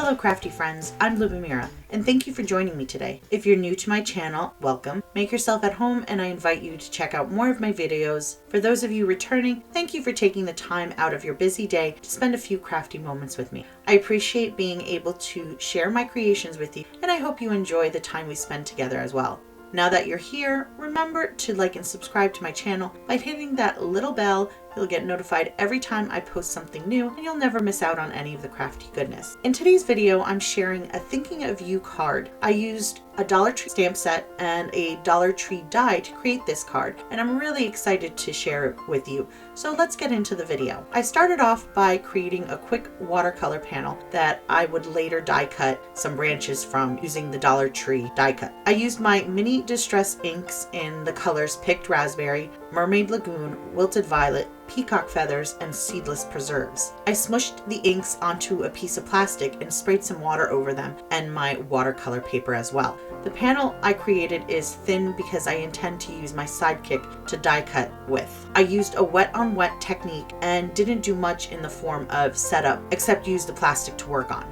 Hello crafty friends, I'm Lubomira, and thank you for joining me today. If you're new to my channel, welcome. Make yourself at home and I invite you to check out more of my videos. For those of you returning, thank you for taking the time out of your busy day to spend a few crafty moments with me. I appreciate being able to share my creations with you, and I hope you enjoy the time we spend together as well. Now that you're here, remember to like and subscribe to my channel by hitting that little bell. You'll get notified every time I post something new, and you'll never miss out on any of the crafty goodness. In today's video, I'm sharing a Thinking of You card. I used a Dollar Tree stamp set and a Dollar Tree die to create this card, and I'm really excited to share it with you. So let's get into the video. I started off by creating a quick watercolor panel that I would later die cut some branches from using the Dollar Tree die cut. I used my mini distress inks in the colors Picked Raspberry, Mermaid Lagoon, Wilted Violet, Peacock Feathers, and Seedless Preserves. I smushed the inks onto a piece of plastic and sprayed some water over them and my watercolor paper as well. The panel I created is thin because I intend to use my sidekick to die cut with. I used a wet on wet technique and didn't do much in the form of setup except use the plastic to work on.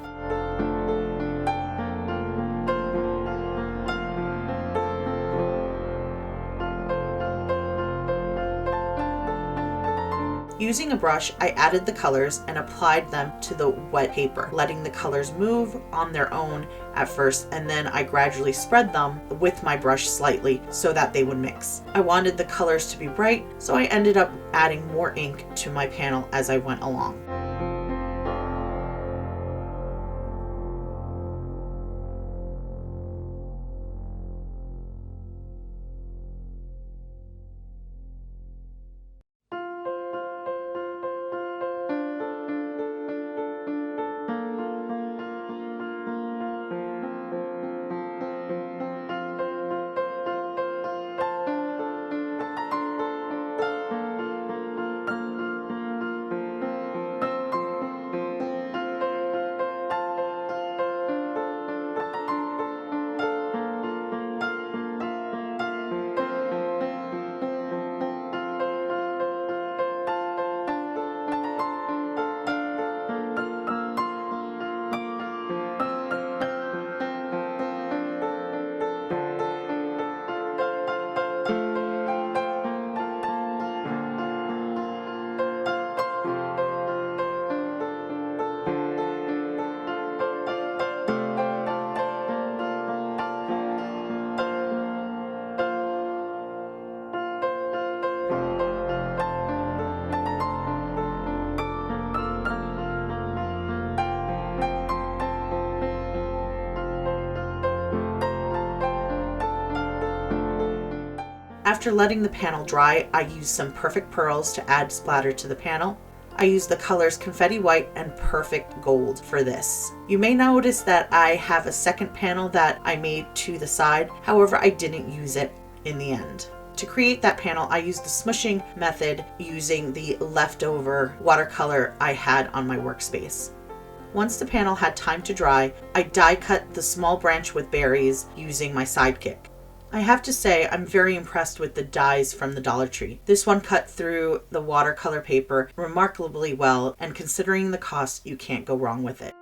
Using a brush, I added the colors and applied them to the wet paper, letting the colors move on their own at first, and then I gradually spread them with my brush slightly so that they would mix. I wanted the colors to be bright, so I ended up adding more ink to my panel as I went along. After letting the panel dry, I used some Perfect Pearls to add splatter to the panel. I used the colors Confetti White and Perfect Gold for this. You may notice that I have a second panel that I made to the side, however I didn't use it in the end. To create that panel, I used the smushing method using the leftover watercolor I had on my workspace. Once the panel had time to dry, I die cut the small branch with berries using my sidekick. I have to say I'm very impressed with the dies from the Dollar Tree. This one cut through the watercolor paper remarkably well, and considering the cost, you can't go wrong with it.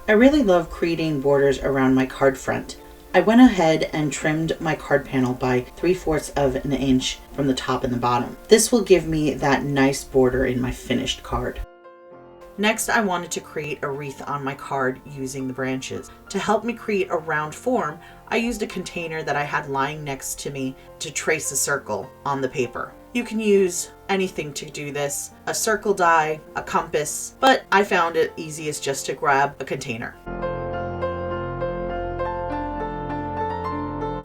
I really love creating borders around my card front. I went ahead and trimmed my card panel by 3/4 of an inch from the top and the bottom. This will give me that nice border in my finished card. Next, I wanted to create a wreath on my card using the branches. To help me create a round form, I used a container that I had lying next to me to trace a circle on the paper. You can use anything to do this, a circle die, a compass, but I found it easiest just to grab a container.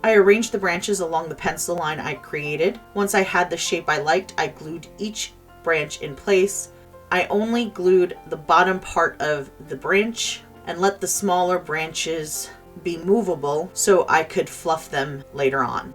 I arranged the branches along the pencil line I created. Once I had the shape I liked, I glued each branch in place. I only glued the bottom part of the branch and let the smaller branches be movable so I could fluff them later on.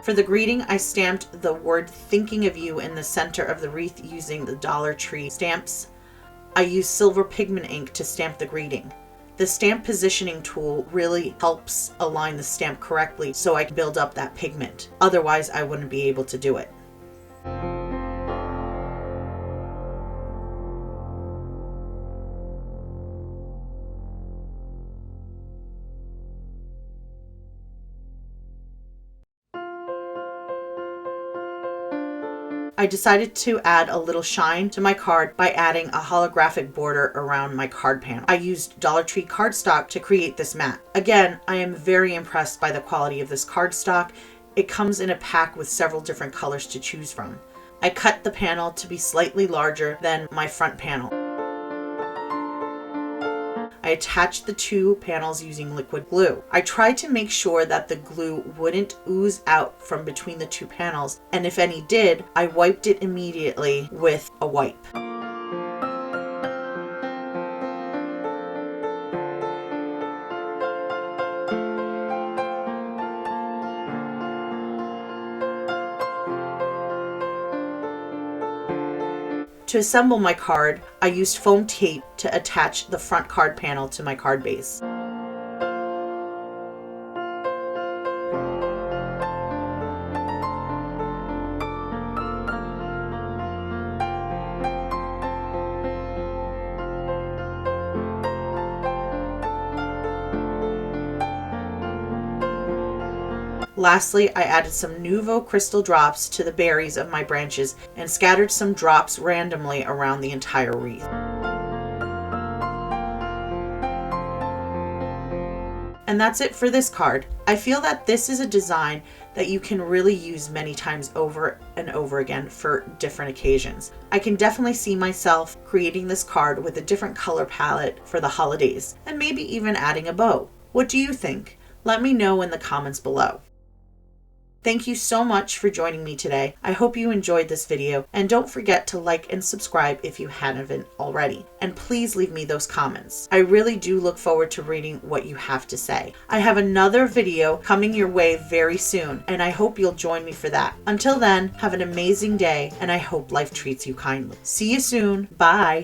For the greeting, I stamped the word "Thinking of You" in the center of the wreath using the Dollar Tree stamps. I used silver pigment ink to stamp the greeting. The stamp positioning tool really helps align the stamp correctly so I can build up that pigment. Otherwise, I wouldn't be able to do it. I decided to add a little shine to my card by adding a holographic border around my card panel. I used Dollar Tree cardstock to create this mat. Again, I am very impressed by the quality of this cardstock. It comes in a pack with several different colors to choose from. I cut the panel to be slightly larger than my front panel. I attached the two panels using liquid glue. I tried to make sure that the glue wouldn't ooze out from between the two panels, and if any did, I wiped it immediately with a wipe. To assemble my card, I used foam tape to attach the front card panel to my card base. Lastly, I added some Nuvo crystal drops to the berries of my branches and scattered some drops randomly around the entire wreath. And that's it for this card. I feel that this is a design that you can really use many times over and over again for different occasions. I can definitely see myself creating this card with a different color palette for the holidays and maybe even adding a bow. What do you think? Let me know in the comments below. Thank you so much for joining me today. I hope you enjoyed this video, and don't forget to like and subscribe if you haven't already. And please leave me those comments. I really do look forward to reading what you have to say. I have another video coming your way very soon, and I hope you'll join me for that. Until then, have an amazing day, and I hope life treats you kindly. See you soon. Bye.